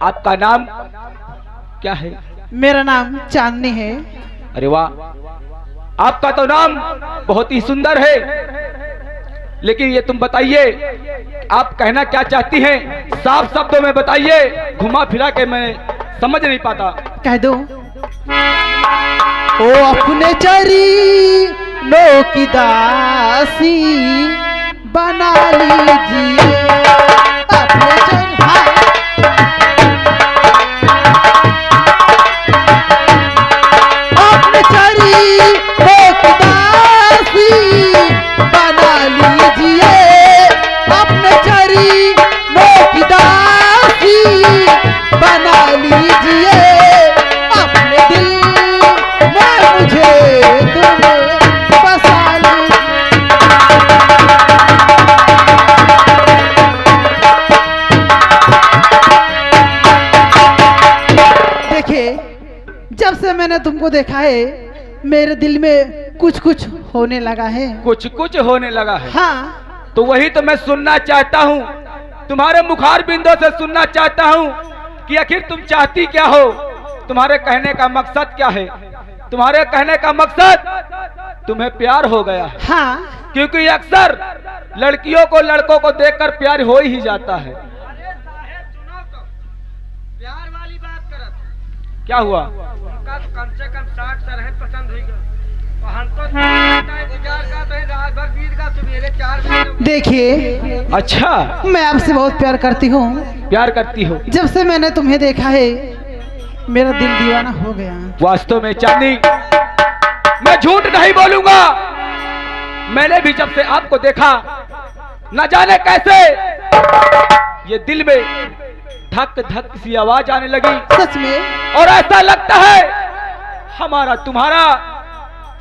आपका नाम क्या है? मेरा नाम चांदनी है। अरे वाह, आपका तो नाम बहुत ही सुंदर है, लेकिन ये तुम बताइए आप कहना क्या चाहती हैं? साफ शब्दों में बताइए, घुमा फिरा के मैं समझ नहीं पाता। कह दो। ओ अपने चरी नो की दासी बना लीजिए। अपने चरी अपने चरी नो की दासी बना लीजिए। अपने चरी नो की दासी बना लीजिए। अपने दिल में मुझे तुम बसा लीजिए। देखिए, जब से मैंने तुमको देखा है मेरे दिल में कुछ कुछ होने लगा है। कुछ कुछ होने लगा है? हाँ, तो वही तो मैं सुनना चाहता हूँ, तुम्हारे मुखार बिंदों से सुनना चाहता हूँ कि आखिर तुम चाहती क्या हो, तुम्हारे कहने का मकसद क्या है? तुम्हारे कहने का मकसद तुम्हें प्यार हो गया है? हाँ, क्योंकि अक्सर लड़कियों को लड़कों को देखकर प्यार हो ही जाता है। प्यार वाली बात करत क्या हुआ? उनका तो कम से कम 60 सरह पसंद हुई गया। और हम तो गुजार का तो रात भर बीत का सवेरे 4 बजे। देखिए, अच्छा, मैं आपसे बहुत प्यार करती हूँ। प्यार करती हो? जब से मैंने तुम्हें देखा है मेरा दिल दीवाना हो गया। वास्तव में चांदनी, मैं झूठ नहीं बोलूंगा, मैंने भी जब से आपको देखा न जाने कैसे ये दिल में धक धक सी आवाज आने लगी। सच में? और ऐसा लगता है हमारा तुम्हारा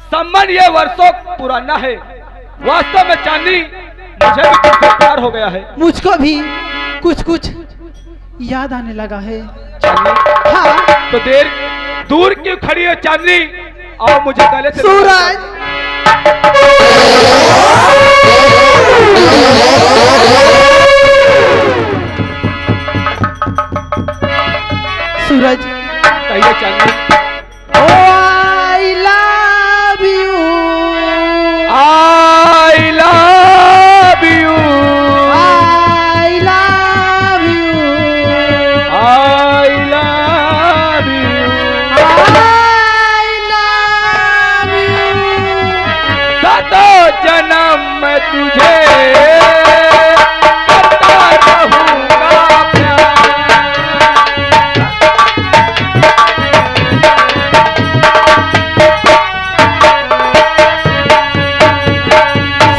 संबंध ये वर्षों पुराना है। वास्तव में चांदनी, मुझे भी तुमसे प्यार हो गया है। मुझको भी कुछ कुछ याद आने लगा है। चांदनी, हाँ, तो देर दूर क्यों खड़ी है चांदनी? आओ मुझे गले से। सूरज, सूरज, कहिए Chandni. Oh I love you, I love you. I love you, I love you. I love you. सातों जन्म में तुझे करता रहूंगा प्यार।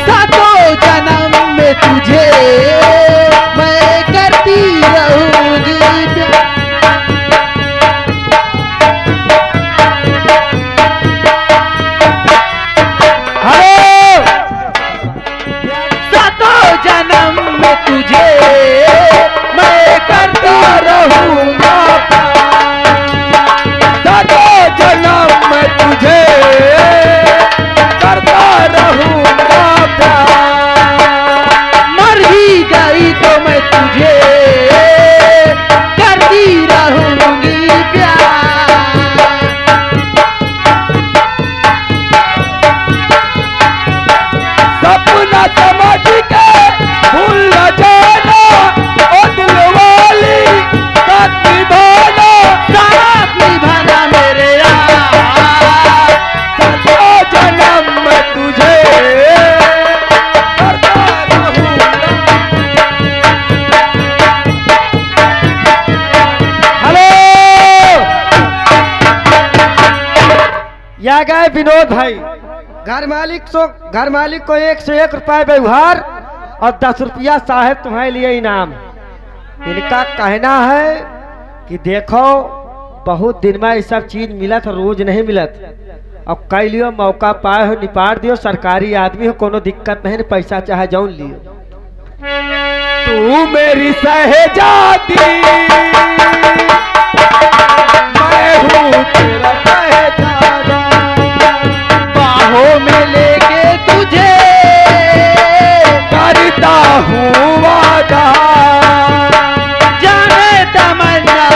सातों जन्म में तुझे मैं करती रहूंगी प्यार। हेलो, सातों जन्म में तुझे मैं करता रहूंगा प्यार। सातों जन्म में तुझे करता रहूंगा प्यार। मर ही गई तो मैं तुझे करती रहूंगी प्यार। सपना समझ के भूल न जाना, ओ दिल वाली साथ निभाना। साथ निभाना मेरे यार। सातों जन्म में तुझे करता रहूंगा। हेलो, या गए विनोद भाई। घर मालिक को 1 से 1 रुपए व्यवहार और 10 रुपया साहब तुम्हारे लिए इनाम। इनका कहना है कि देखो बहुत दिन में ये सब चीज मिलत, रोज नहीं मिलत। अब कई लियो, मौका पाए हो निपाट दियो। सरकारी आदमी हो, कोनो दिक्कत नहीं, पैसा चाहे जौन लियो। तू मेरी सहजादी, मैं हूँ तेरा सहजादा। बाहों में लेके तुझे करता हूँ वादा, जाने तमन्ना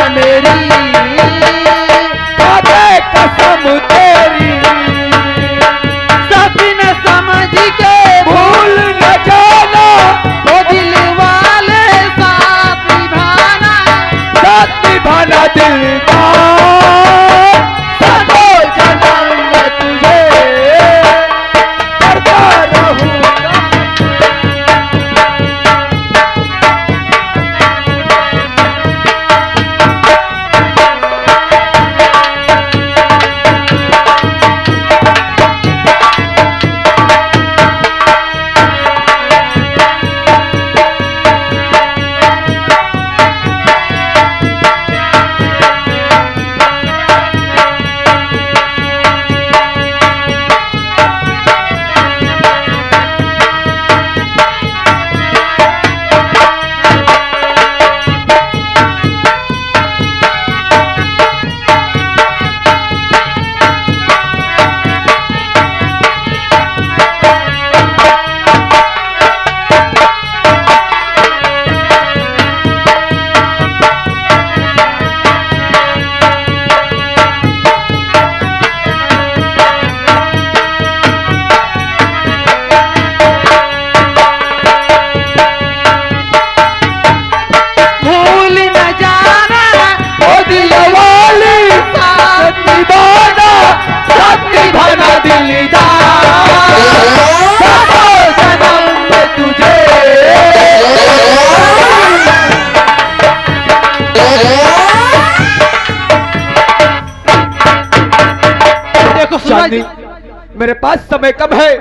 समय कम है।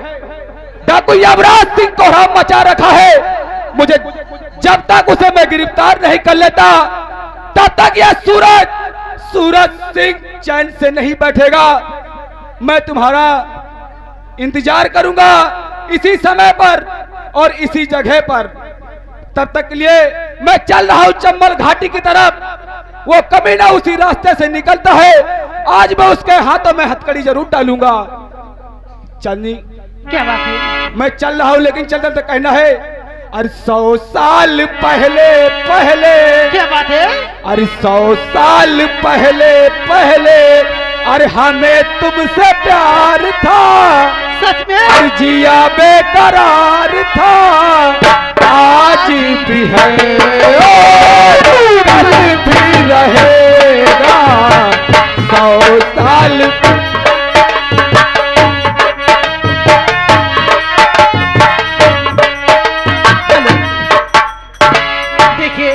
डाकू युवराज सिंह को हराम मचा रखा है। मुझे जब तक उसे मैं गिरफ्तार नहीं कर लेता तब तक यह सूरज सिंह चैन से नहीं बैठेगा। मैं तुम्हारा इंतजार करूंगा इसी समय पर और इसी जगह पर। तब तक के लिए मैं चल रहा हूं चंबल घाटी की तरफ। वो कमीना उसी रास्ते से निकलता है। आज मैं उसके हाथों में हथकड़ी जरूर डालूंगा। चांदनी, क्या बात है? मैं चल रहा हूं लेकिन चलते तो कहना है, अरे 100 साल पहले क्या बात है? अरे 100 साल पहले अरे हमें तुमसे प्यार था, सच में? अरे जिया बेकरार था, आज भी है कल भी रहेगा। 100 साल देखिए,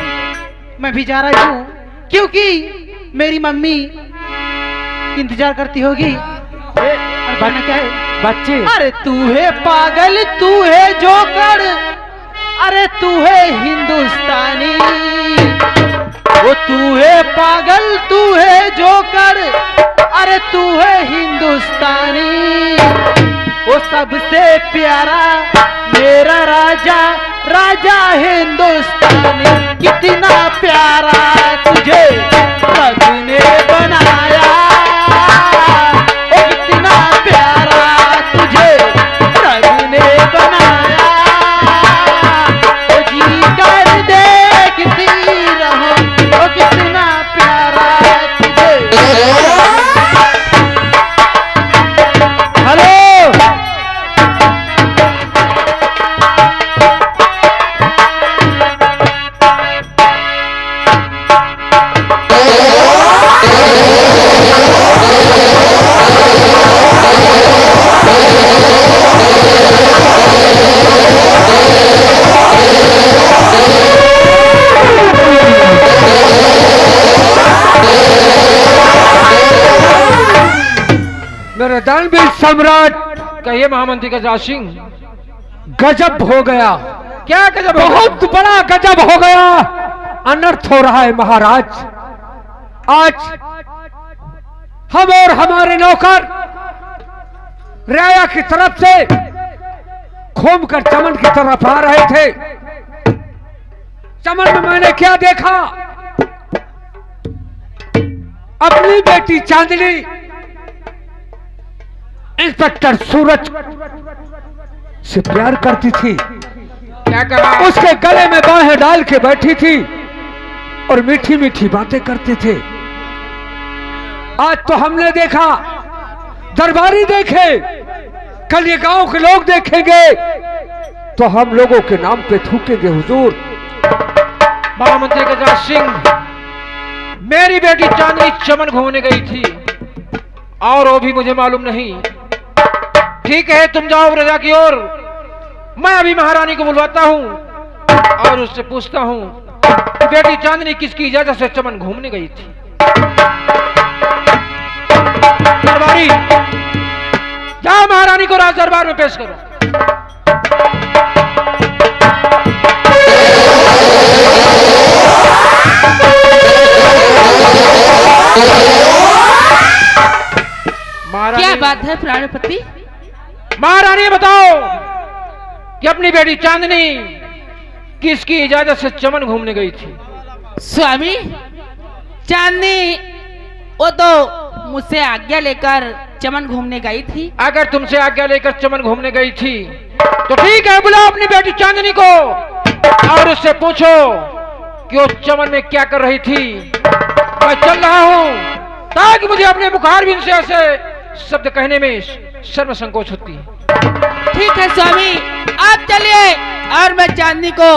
मैं भी जा रहा हूँ क्योंकि मेरी मम्मी इंतजार करती होगी। और कहना क्या है? बच्चे, अरे तू है पागल, तू है जोकर, अरे तू है हिंदुस्तानी। वो तू है पागल, तू है जोकर, अरे तू है हिंदुस्तानी। वो सबसे प्यारा मेरा राजा, राजा हिंदुस्तानी। कितना प्यारा तुझे रब ने बनाया, ओ कितना प्यारा तुझे रब ने बनाया। ओ जी कर देखती रहो, ओ कितना प्यारा तुझे। हेलो, मेरे दानवीर सम्राट, कहिए महामंत्री गजराज सिंह। गजब हो गया। क्या गजब हो गया? बहुत बड़ा गजब हो गया। अनर्थ हो रहा है महाराज। आज हम और हमारे नौकर राया की तरफ से घूमकर चमन की तरफ आ रहे थे। चमन में मैंने क्या देखा? अपनी बेटी चांदनी इंस्पेक्टर सूरज से प्यार करती थी। क्या कहा? उसके गले में बाहें डाल के बैठी थी और मीठी मीठी बातें करते थे। आज तो हमने देखा, दरबारी देखे, कल ये गांव के लोग देखेंगे तो हम लोगों के नाम पे थूकेंगे हुजूर। महामंत्री गजराज सिंह, मेरी बेटी चांदनी चमन घूमने गई थी और वो भी मुझे मालूम नहीं। ठीक है, तुम जाओ रजा की ओर। मैं अभी महारानी को बुलवाता हूँ और उससे पूछता हूँ कि बेटी चांदनी किसकी इजाजत से चमन घूमने गई थी। दरबारी, जाओ महारानी को राज दरबार में पेश करो। क्या बात है प्राणपति? महारानी बताओ कि अपनी बेटी चांदनी किसकी इजाजत से चमन घूमने गई थी? स्वामी, चांदनी वो तो मुझसे आज्ञा लेकर चमन घूमने गई थी। अगर तुमसे आज्ञा लेकर चमन घूमने गई थी तो ठीक है, बुलाओ अपनी बेटी चांदनी को और उससे पूछो कि वो चमन में क्या कर रही थी। मैं चल रहा हूं ताकि मुझे अपने मुखारबिंद से ऐसे शब्द कहने में शर्म संकोच होती है। ठीक है स्वामी, आप चलिए और मैं चांदनी को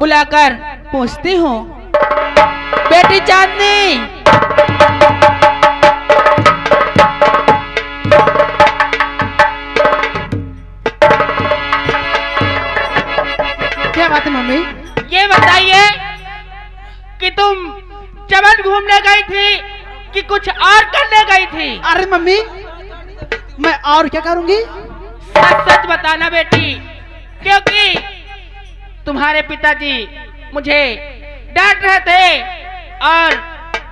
बुलाकर पूछती हूँ। बेटी चांदनी, क्या बात है मम्मी? ये बताइए कि तुम चमन घूमने गई थी कि कुछ और करने गई थी? अरे मम्मी, मैं और क्या करूंगी? सच सच बताना बेटी, क्योंकि तुम्हारे पिताजी मुझे डांट रहे थे और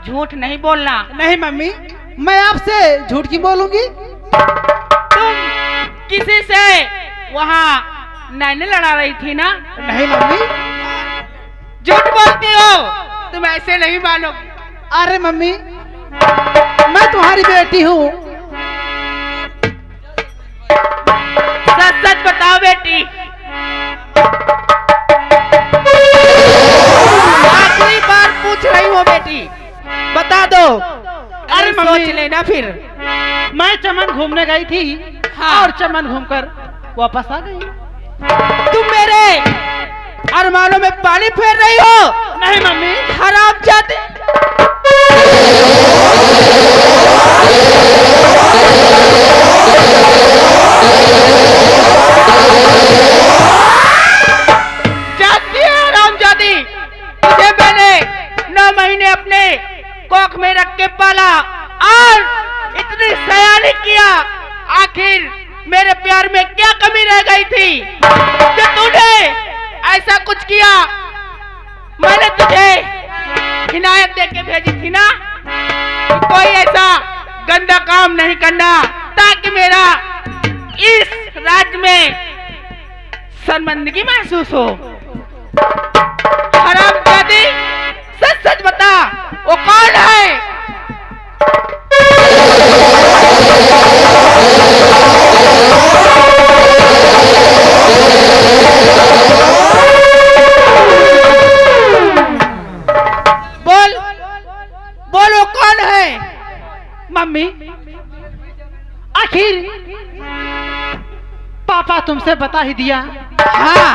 झूठ नहीं बोलना। नहीं मम्मी, मैं आपसे झूठ क्यों बोलूंगी? तुम किसी से वहाँ नैन लड़ा रही थी ना? नहीं मम्मी। झूठ बोलती हो, तुम ऐसे नहीं मानोगी। अरे मम्मी, मैं तुम्हारी बेटी हूँ। सच सच बताओ बेटी। आखिरी बार पूछ रही हो बेटी, बता दो। अरे सोच मम्मी, लेना फिर। मैं चमन घूमने गई थी। हाँ। और चमन घूमकर वापस आ गई। तुम मेरे अरमानों में पानी फेर रही हो। नहीं मम्मी। हरामजादी। जानती है हरामजादी, तुझे मैंने 9 महीने अपने कोख में रख के पाला और इतनी सयानी किया। आखिर मेरे प्यार में क्या कमी रह गई थी जो तूने ऐसा कुछ किया? मैंने तुझे हिदायत दे के भेजी थी ना कि कोई ऐसा गंदा काम नहीं करना, ताकि मेरा इस राज्य में शर्मिंदगी महसूस हो। हरामजादी, सच सच बता, वो कौन है? बोल बोल, वो कौन है? मम्मी, आखिर पापा तुमसे बता ही दिया, हाँ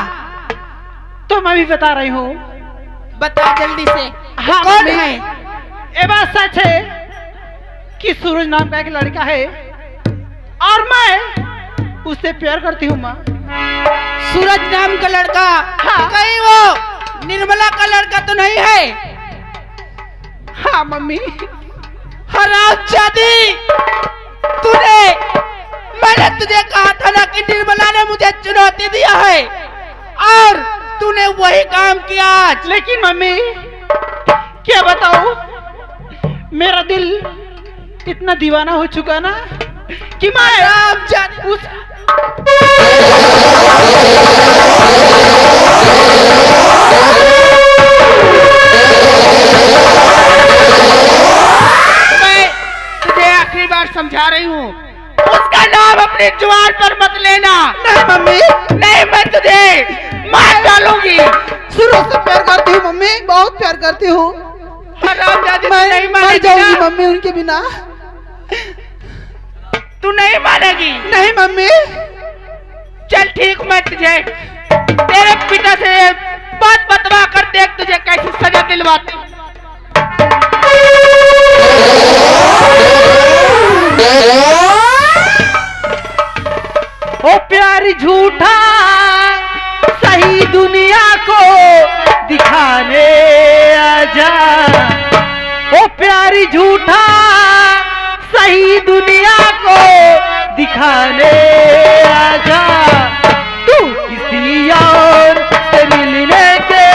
तो मैं भी बता रही हूँ। बता जल्दी से। हाँ कौन मम्मी, है? ये बात सच है कि सूरज नाम का एक लड़का है और मैं उससे प्यार करती हूँ माँ। सूरज नाम का लड़का? हाँ। कहीं वो निर्मला का लड़का तो नहीं है? हाँ मम्मी। हरामजादी, मैंने तुझे कहा था ना कि निर्मला ने मुझे चुनौती दिया है और तूने वही काम किया आज। लेकिन मम्मी, क्या बताऊं, मेरा दिल इतना दीवाना हो चुका ना कि मैं हरामजादी, उस मैं तुझे आखिरी बार समझा रही हूँ, उसका नाम अपनी जुबान पर मत लेना। नहीं मम्मी, नहीं, मैं तुझे मार डालूंगी। शुरू से प्यार करती हूँ मम्मी, बहुत प्यार करती हूँ। हरामजादी, तू मैं नहीं मर मानेगी जाऊंगी ना? मम्मी उनके बिना। तू नहीं मानेगी? नहीं मम्मी। चल ठीक, मैं तुझे तेरे पिता से बात बतवा कर देख तुझे कैसी सजा दिलवाती हूँ। ओ प्यार झूठा सही दुनिया को दिखाने आजा। ओ प्यार झूठा सही दुनिया को दिखाने आजा। तू किसी और से मिलने के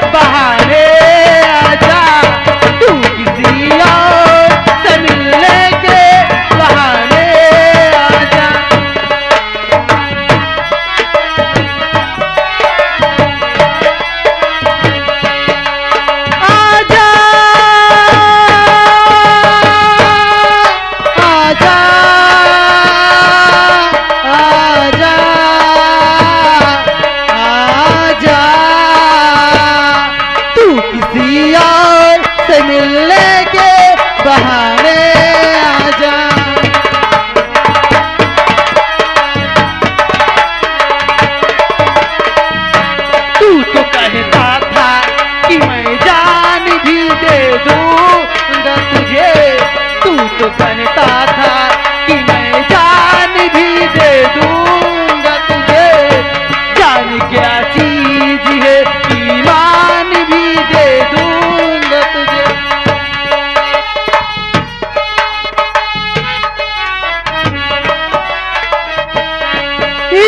बहाने आजा। तू किसी और से मिलने के बहाने आजा। आजा आजा आजा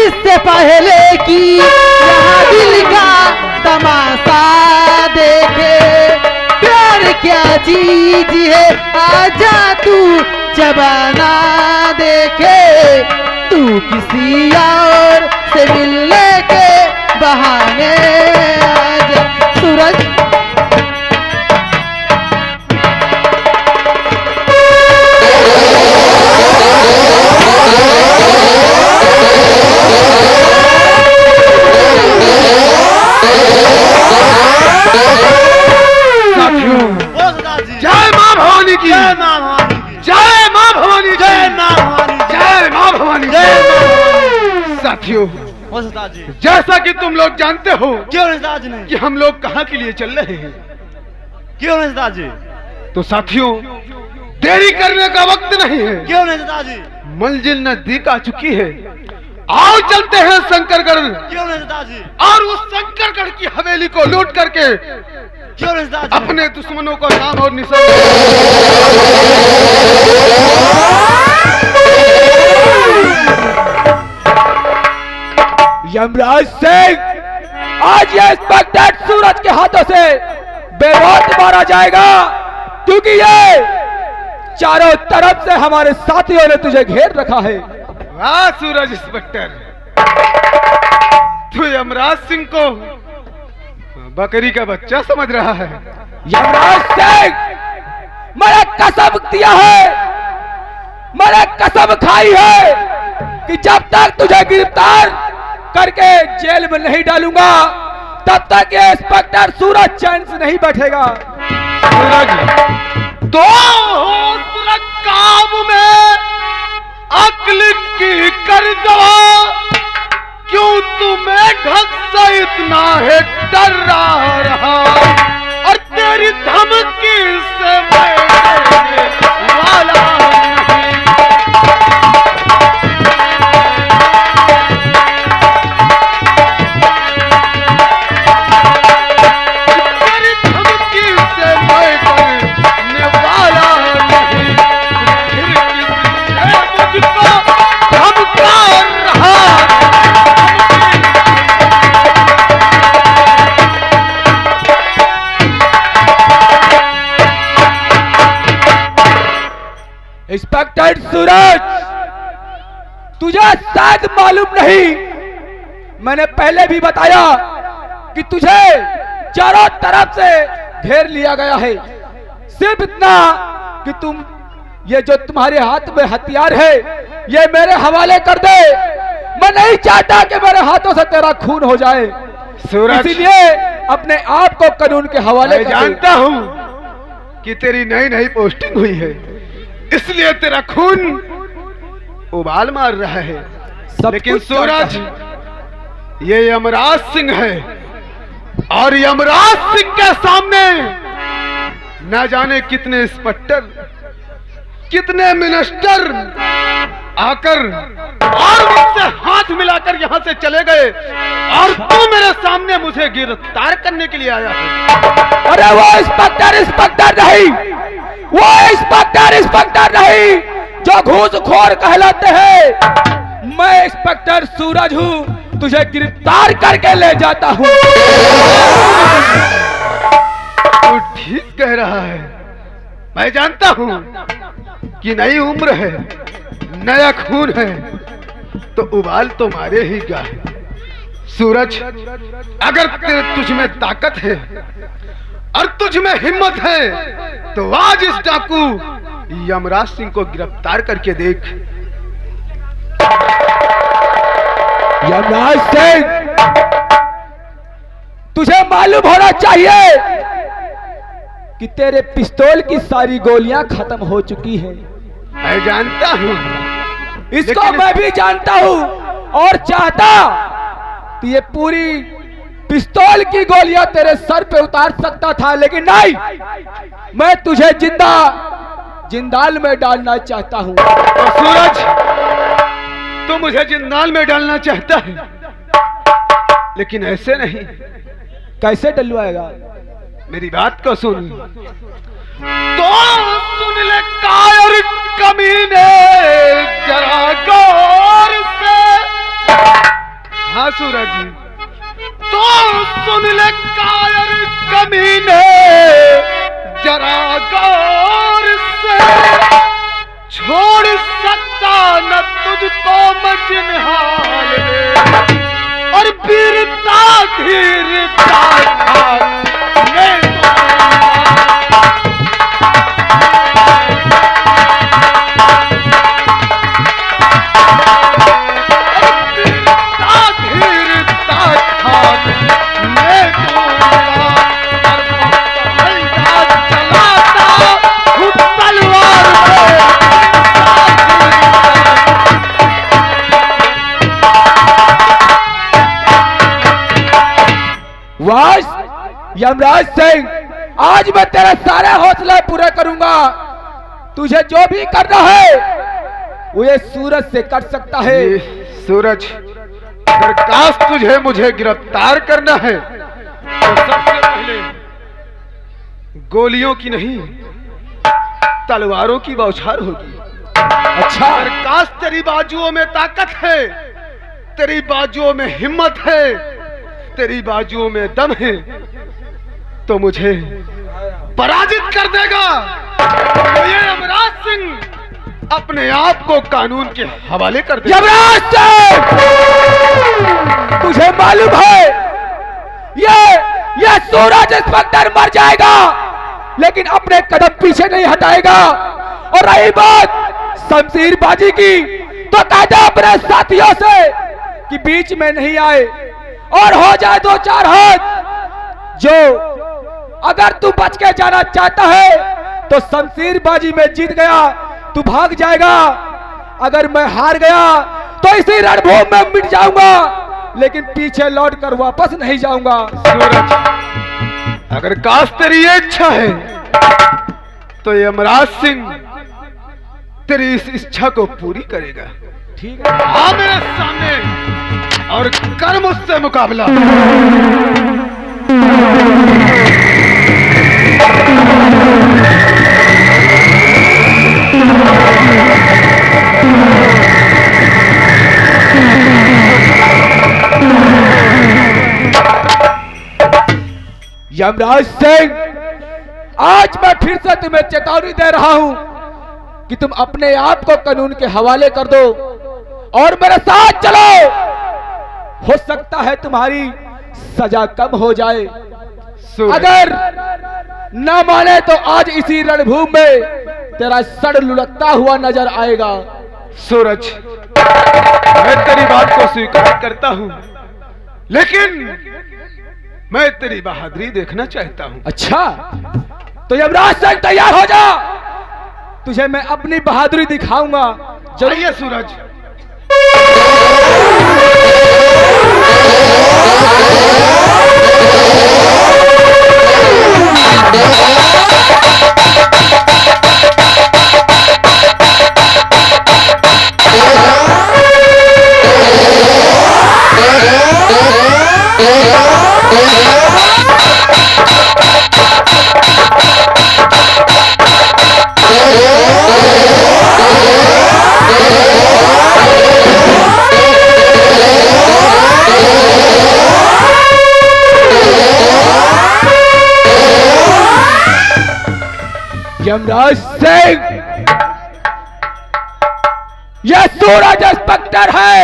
इससे पहले कि यहाँ दिल का तमाशा देखे, प्यार क्या चीज है आजा तू जबाना देखे, तू किसी और से मिलने के बहाने आजा। सूरज जय मां भवानी की, जय मां भवानी की, जय मां भवानी, जय मां भवानी, जय मां भवानी, जय मां। साथियों, जैसा कि तुम लोग जानते हो क्यों नेताजी ने, कि हम लोग कहाँ के लिए चल रहे हैं, क्यों नेताजी, तो साथियों देरी करने का वक्त नहीं है, क्यों नेताजी, मंजिल नजदीक आ चुकी है। आओ चलते हैं शंकरगढ़, क्यों नेताजी, और उस शंकरगढ़ की हवेली को लूट करके क्यों नेताजी, अपने दुश्मनों को नाम और निशान। यमराज सिंह, आज ये इंस्पेक्टर सूरज के हाथों से बेमौत मारा जाएगा, क्योंकि ये चारों तरफ से हमारे साथियों ने तुझे घेर रखा है। वाह सूरज इंस्पेक्टर, तू यमराज सिंह को बकरी का बच्चा समझ रहा है। यमराज सिंह, मैंने कसम दिया है, मैंने कसम खाई है कि जब तक तुझे गिरफ्तार करके जेल में नहीं डालूंगा तब तक ये इंस्पेक्टर सूरज चैन से नहीं बैठेगा। सूरज तो होश काबू में, अक्ल की कर दो, क्यों तुम्हें ढंग से इतना है डर रहा, और तेरी धमकी से मैं डरने वाला नहीं। तेरी धमकी से मैं डरने वाला नहीं, फिर किसने मुझको धमका रहा। इंस्पेक्टर सूरज, तुझे शायद मालूम नहीं, मैंने पहले भी बताया कि तुझे चारों तरफ से घेर लिया गया है। सिर्फ इतना कि तुम ये जो तुम्हारे हाथ में हथियार है ये मेरे हवाले कर दे। मैं नहीं चाहता कि मेरे हाथों से तेरा खून हो जाए, सूरज, इसीलिए अपने आप को कानून के हवाले कर। जानता हूँ कि तेरी नई नई पोस्टिंग हुई है, इसलिए तेरा खून उबाल मार रहा है, लेकिन सूरज ये यमराज सिंह है, और यमराज सिंह के सामने न जाने कितने इंस्पेक्टर, कितने मिनिस्टर आकर और मुझसे हाथ मिलाकर यहाँ से चले गए, और तू मेरे सामने मुझे गिरफ्तार करने के लिए आया है। अरे वो इंस्पेक्टर नहीं, वो इंस्पेक्टर नहीं जो घूसखोर कहलाते हैं। मैं इंस्पेक्टर सूरज हूँ, तुझे गिरफ्तार करके ले जाता हूँ। तू ठीक कह रहा है, मैं जानता हूँ कि नई उम्र है, नया खून है, तो उबाल तो मारे ही गा है। सूरज, अगर तुझ में ताकत है और तुझ में हिम्मत है तो आज इस डाकू यमराज सिंह को गिरफ्तार करके देख। यमराज सिंह, तुझे मालूम होना चाहिए कि तेरे पिस्तौल की सारी गोलियां खत्म हो चुकी हैं। मैं जानता हूँ, इसको मैं भी जानता हूँ, और चाहता कि ये पूरी पिस्तौल की गोलियां तेरे सर पे उतार सकता था, लेकिन नहीं, मैं तुझे जिंदाल में डालना चाहता हूँ। तो सूरज, तू मुझे जिंदाल में डालना चाहता है, लेकिन ऐसे नहीं। कैसे डलवाएगा? मेरी बात को सुन। तो सुन ले कायर कमीने, जरा गौर से हाँ सूरज, तो सुन ले कायर कमीने जरा गौर से, छोड़ सकता न तुझको मजनहाल में, और वीरता धीरता मैं वास यमराज सिंह, आज मैं तेरे सारे हौसले पूरे करूंगा। तुझे जो भी करना है वो ये सूरज से कर सकता है। सूरज, अगर काश तुझे मुझे गिरफ्तार करना है तो सबसे पहले गोलियों की नहीं तलवारों की बौछार होगी। अच्छा, अगर काश तेरी बाजुओं में ताकत है, तेरी बाजुओं में हिम्मत है, तेरी बाजुओं में दम है, तो मुझे पराजित कर देगा। तो ये यमराज सिंह अपने आप को कानून के हवाले कर देगा। यमराज सिंह, तुझे मालूम है ये सूरज इंस्पेक्टर मर जाएगा लेकिन अपने कदम पीछे नहीं हटाएगा। और रही बात शमशीरबाजी की, तो कहते अपने साथियों से कि बीच में नहीं आए और हो जाए दो चार हाथ। जो अगर तू बच के जाना चाहता है तो शमशीरबाजी में जीत गया तू भाग जाएगा, अगर मैं हार गया तो इसी रणभूमि में मिट जाऊंगा, लेकिन पीछे लौट कर वापस नहीं जाऊंगा। सूरज, अगर काश तेरी ये इच्छा है तो यमराज सिंह तेरी इस इच्छा को पूरी करेगा। ठीक है, आ मेरे सामने और कर मुझसे मुकाबला। यमराज सिंह, आज मैं फिर से तुम्हें चेतावनी दे रहा हूं कि तुम अपने आप को कानून के हवाले कर दो और मेरे साथ चलो। हो सकता है तुम्हारी सजा कम हो जाए। अगर न माने तो आज इसी रणभूमि में तेरा सड़ लुढ़कता हुआ नजर आएगा। सूरज, मैं तेरी बात को स्वीकार करता हूं, लेकिन मैं तेरी बहादुरी देखना चाहता हूं। अच्छा, तो यमराज सिंह तैयार हो जा, तुझे मैं अपनी बहादुरी दिखाऊंगा। चलिए सूरज। यमराज सिंह, यह सूरज इंस्पेक्टर है,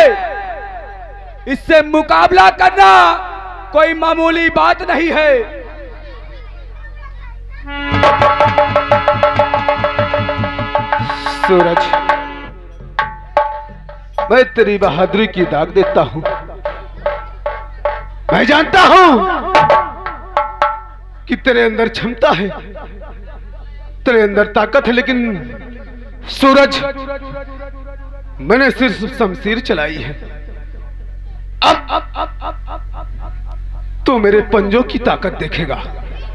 इससे मुकाबला करना कोई मामूली बात नहीं है। सूरज, मैं तेरी बहादुरी की दाग देता हूं। मैं जानता हूं कि तेरे अंदर क्षमता है, तेरे अंदर ताकत है, लेकिन सूरज, मैंने सिर्फ शमशीर चलाई है। अब तू मेरे पंजों की ताकत देखेगा।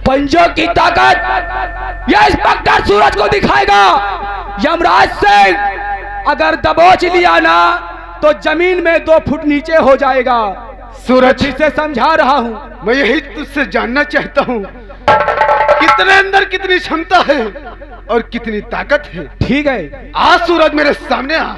पंजों की ताकत यह इंस्पेक्टर सूरज को दिखाएगा। यमराज सिंह, अगर दबोच लिया ना तो जमीन में 2 फुट नीचे हो जाएगा। सूरज, इसे समझा रहा हूं। मैं यही तुझसे जानना चाहता हूं कि तेरे अंदर कितनी क्षमता है और कितनी ताकत है। ठीक है, आ सूरज, मेरे सामने आ।